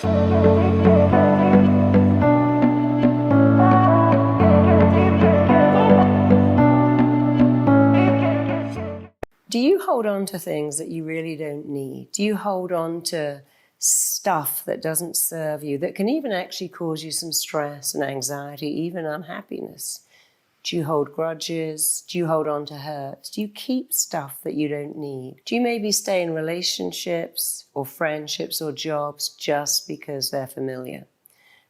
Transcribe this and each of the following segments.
Do you hold on to things that you really don't need? Do you hold on to stuff that doesn't serve you, that can even actually cause you some stress and anxiety, even unhappiness? Do you hold grudges? Do you hold on to hurt? Do you keep stuff that you don't need? Do you maybe stay in relationships or friendships or jobs just because they're familiar?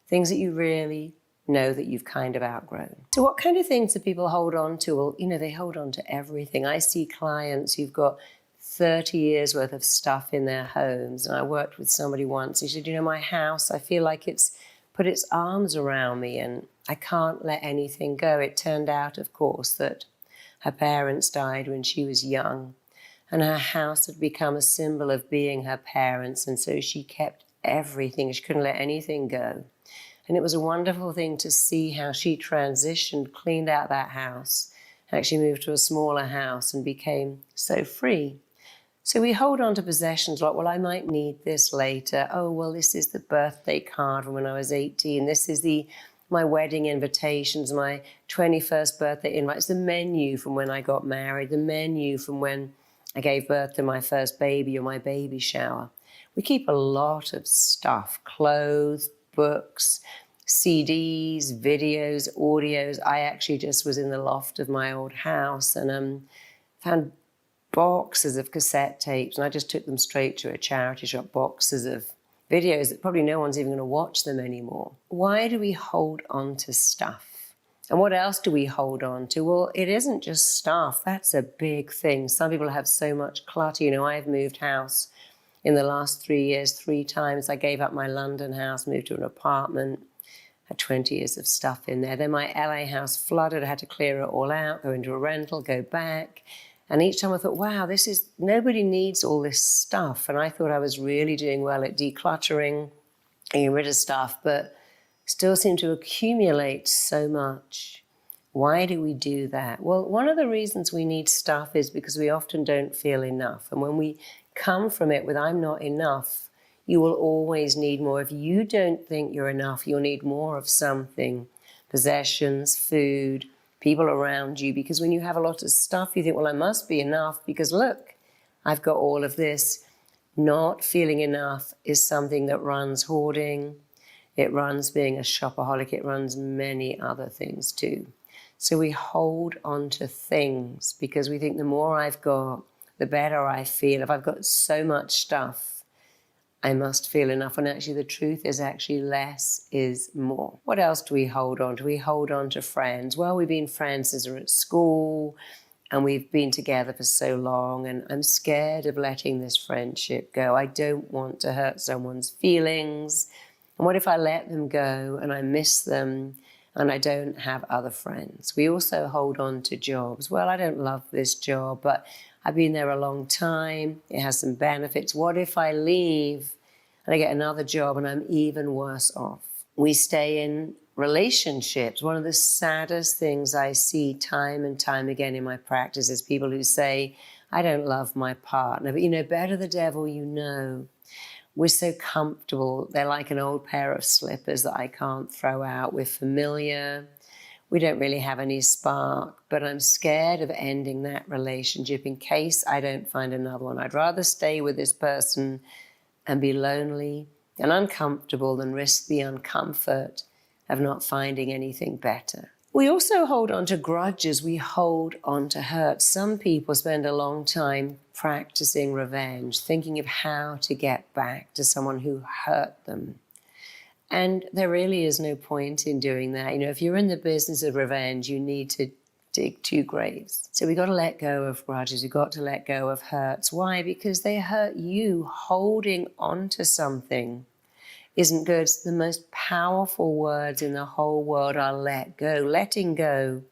Things that you really know that you've kind of outgrown. So what kind of things do people hold on to? Well, they hold on to everything. I see clients who've got 30 years worth of stuff in their homes. And I worked with somebody once. He said, my house, I feel like it's put its arms around me and I can't let anything go. It turned out, of course, that her parents died when she was young and her house had become a symbol of being her parents. And so she kept everything. She couldn't let anything go. And it was a wonderful thing to see how she transitioned, cleaned out that house, actually moved to a smaller house and became so free. So we hold on to possessions like, well, I might need this later. Oh, well, this is the birthday card from when I was 18. This is my wedding invitations, my 21st birthday invites, the menu from when I got married, the menu from when I gave birth to my first baby or my baby shower. We keep a lot of stuff, clothes, books, CDs, videos, audios. I actually just was in the loft of my old house and found boxes of cassette tapes, and I just took them straight to a charity shop, boxes of videos that probably no one's even going to watch them anymore. Why do we hold on to stuff? And what else do we hold on to? Well, it isn't just stuff. That's a big thing. Some people have so much clutter. I've moved house in the last 3 years, 3 times. I gave up my London house, moved to an apartment, had 20 years of stuff in there. Then my LA house flooded. I had to clear it all out, go into a rental, go back. And each time I thought, wow, nobody needs all this stuff. And I thought I was really doing well at decluttering, getting rid of stuff, but still seem to accumulate so much. Why do we do that? Well, one of the reasons we need stuff is because we often don't feel enough. And when we come from it with I'm not enough, you will always need more. If you don't think you're enough, you'll need more of something. Possessions, food, people around you. Because when you have a lot of stuff, you think, well, I must be enough because look, I've got all of this. Not feeling enough is something that runs hoarding. It runs being a shopaholic. It runs many other things too. So we hold on to things because we think the more I've got, the better I feel. If I've got so much stuff, I must feel enough. And actually the truth is actually less is more. What else do we hold on to? We hold on to friends. Well, we've been friends since we were at school and we've been together for so long and I'm scared of letting this friendship go. I don't want to hurt someone's feelings. And what if I let them go and I miss them and I don't have other friends? We also hold on to jobs. Well, I don't love this job, but I've been there a long time. It has some benefits. What if I leave and I get another job and I'm even worse off? We stay in relationships. One of the saddest things I see time and time again in my practice is people who say, I don't love my partner, but better the devil you know. We're so comfortable. They're like an old pair of slippers that I can't throw out. We're familiar. We don't really have any spark, but I'm scared of ending that relationship in case I don't find another one. I'd rather stay with this person and be lonely and uncomfortable than risk the uncomfort of not finding anything better. We also hold on to grudges. We hold on to hurt. Some people spend a long time practicing revenge, thinking of how to get back to someone who hurt them. And there really is no point in doing that. If you're in the business of revenge, you need to dig 2 graves. So we've got to let go of grudges. We've got to let go of hurts. Why? Because they hurt you. Holding on to something isn't good. The most powerful words in the whole world are let go. Letting go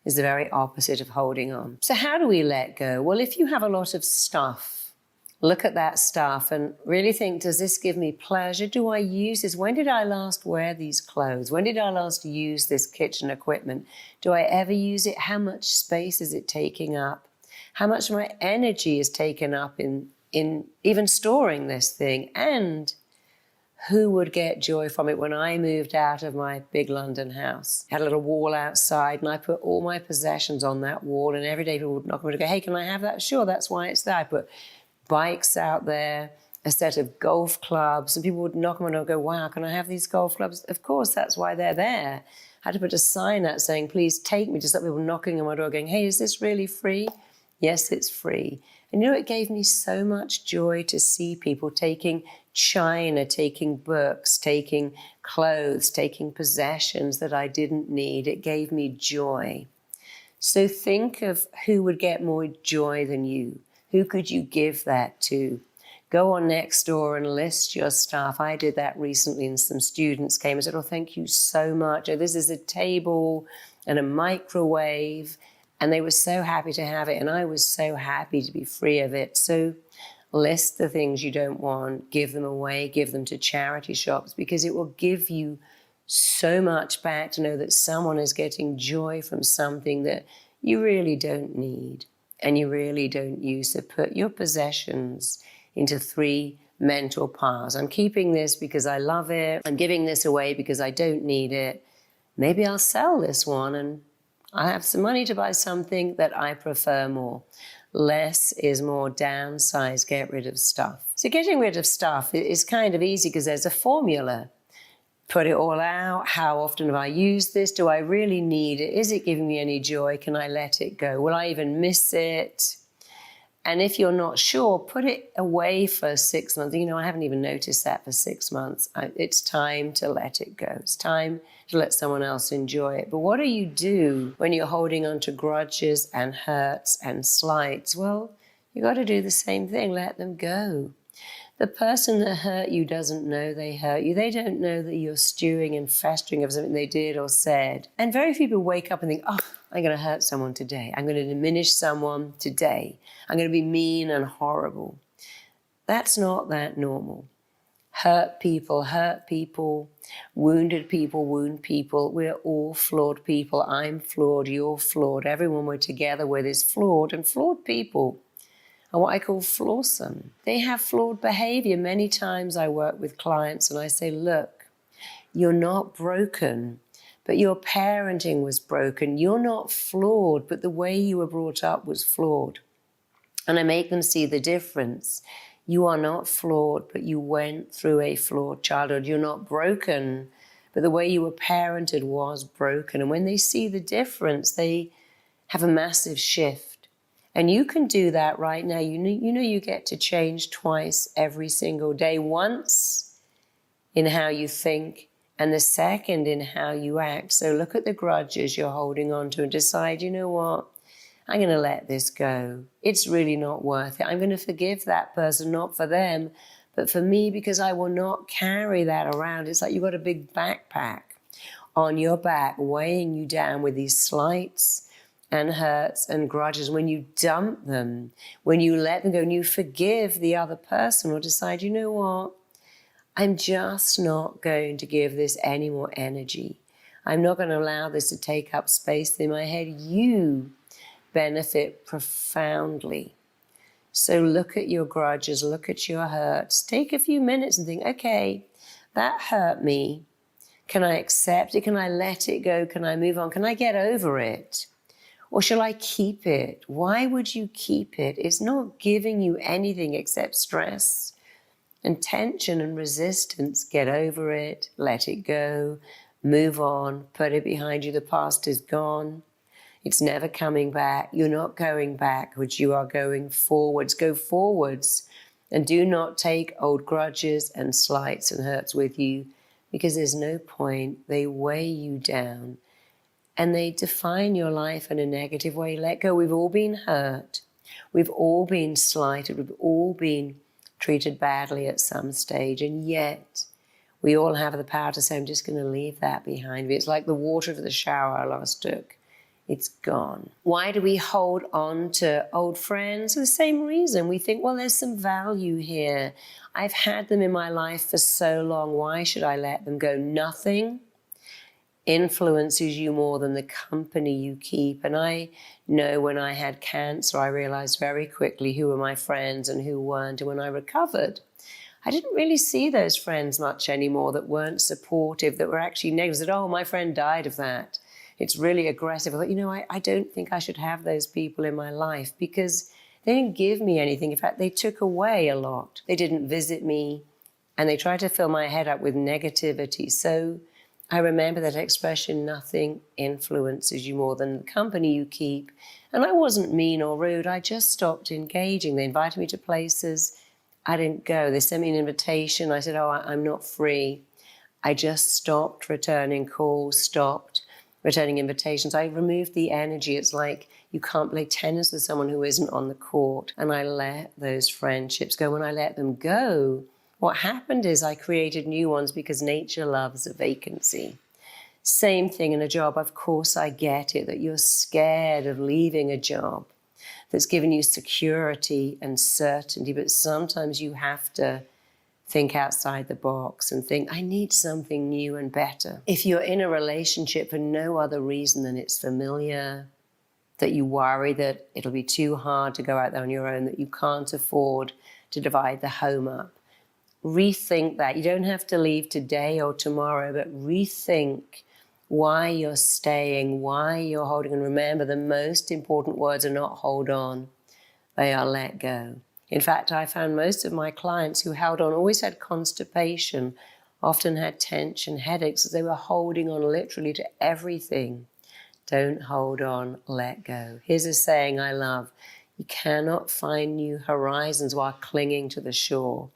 is the very opposite of holding on. So how do we let go? Well, if you have a lot of stuff, look at that stuff and really think, does this give me pleasure? Do I use this? When did I last wear these clothes? When did I last use this kitchen equipment? Do I ever use it? How much space is it taking up? How much of my energy is taken up in even storing this thing? And Who would get joy from it? When I moved out of my big London house, I had a little wall outside, and I put all my possessions on that wall, and every day people would knock on me and go, hey, can I have that? Sure, that's why it's there. I put bikes out there, a set of golf clubs, and people would knock on my door and go, wow, can I have these golf clubs? Of course, that's why they're there. I had to put a sign out saying, please take me, to stop people knocking on my door going, hey, is this really free? Yes, it's free. And you know, it gave me so much joy to see people taking china, taking books, taking clothes, taking possessions that I didn't need. It gave me joy. So think of who would get more joy than you. Who could you give that to? Go on Nextdoor and list your stuff. I did that recently, and some students came and said, oh, thank you so much. Oh, this is a table and a microwave. And they were so happy to have it, and I was so happy to be free of it. So list the things you don't want, give them away, give them to charity shops, because it will give you so much back to know that someone is getting joy from something that you really don't need and you really don't use. So put your possessions into 3 mental piles. I'm keeping this because I love it. I'm giving this away because I don't need it. Maybe I'll sell this one and I have some money to buy something that I prefer more. Less is more. Downsize, get rid of stuff. So getting rid of stuff is kind of easy because there's a formula. Put it all out. How often have I used this? Do I really need it? Is it giving me any joy? Can I let it go? Will I even miss it? And if you're not sure, put it away for 6 months. You know, I haven't even noticed that for 6 months. It's time to let it go. It's time to let someone else enjoy it. But what do you do when you're holding on to grudges and hurts and slights? Well, you got to do the same thing. Let them go. The person that hurt you doesn't know they hurt you. They don't know that you're stewing and festering over something they did or said. And very few people wake up and think, oh, I'm going to hurt someone today. I'm going to diminish someone today. I'm going to be mean and horrible. That's not that normal. Hurt people, wounded people, wound people. We're all flawed people. I'm flawed, you're flawed. Everyone we're together with is flawed, and flawed people are what I call flawsome. They have flawed behavior. Many times I work with clients and I say, look, you're not broken, but your parenting was broken. You're not flawed, but the way you were brought up was flawed. And I make them see the difference. You are not flawed, but you went through a flawed childhood. You're not broken, but the way you were parented was broken. And when they see the difference, they have a massive shift. And you can do that right now. You know you get to change twice every single day. Once in how you think, and the second in how you act. So look at the grudges you're holding on to and decide, you know what? I'm going to let this go. It's really not worth it. I'm going to forgive that person, not for them, but for me, because I will not carry that around. It's like you've got a big backpack on your back weighing you down with these slights and hurts and grudges. When you dump them, when you let them go and you forgive the other person or decide, you know what, I'm just not going to give this any more energy. I'm not going to allow this to take up space in my head. You benefit profoundly. So look at your grudges, look at your hurts. Take a few minutes and think, okay, that hurt me. Can I accept it? Can I let it go? Can I move on? Can I get over it? Or shall I keep it? Why would you keep it? It's not giving you anything except stress and tension and resistance. Get over it, let it go, move on, put it behind you. The past is gone. It's never coming back. You're not going backwards. You are going forwards. Go forwards and do not take old grudges and slights and hurts with you, because there's no point. They weigh you down and they define your life in a negative way. Let go. We've all been hurt. We've all been slighted. We've all been treated badly at some stage. And yet we all have the power to say, I'm just going to leave that behind me. It's like the water of the shower I last took. It's gone. Why do we hold on to old friends? For the same reason. We think, well, there's some value here. I've had them in my life for so long. Why should I let them go? Nothing influences you more than the company you keep. And I know when I had cancer, I realized very quickly who were my friends and who weren't. And when I recovered, I didn't really see those friends much anymore that weren't supportive, that were actually negative. Said, oh, my friend died of that. It's really aggressive. I thought, I don't think I should have those people in my life because they didn't give me anything. In fact, they took away a lot. They didn't visit me, and they tried to fill my head up with negativity. So I remember that expression, nothing influences you more than the company you keep. And I wasn't mean or rude. I just stopped engaging. They invited me to places. I didn't go. They sent me an invitation. I said, I'm not free. I just stopped returning calls, stopped returning invitations. I removed the energy. It's like you can't play tennis with someone who isn't on the court. And I let those friendships go. When I let them go, what happened is I created new ones because nature loves a vacancy. Same thing in a job. Of course, I get it that you're scared of leaving a job that's given you security and certainty, but sometimes you have to think outside the box and think, I need something new and better. If you're in a relationship for no other reason than it's familiar, that you worry that it'll be too hard to go out there on your own, that you can't afford to divide the home up, rethink that. You don't have to leave today or tomorrow, but rethink why you're staying, why you're holding. And remember, the most important words are not hold on, they are let go. In fact, I found most of my clients who held on always had constipation, often had tension, headaches, as they were holding on literally to everything. Don't hold on, let go. Here's a saying I love: you cannot find new horizons while clinging to the shore.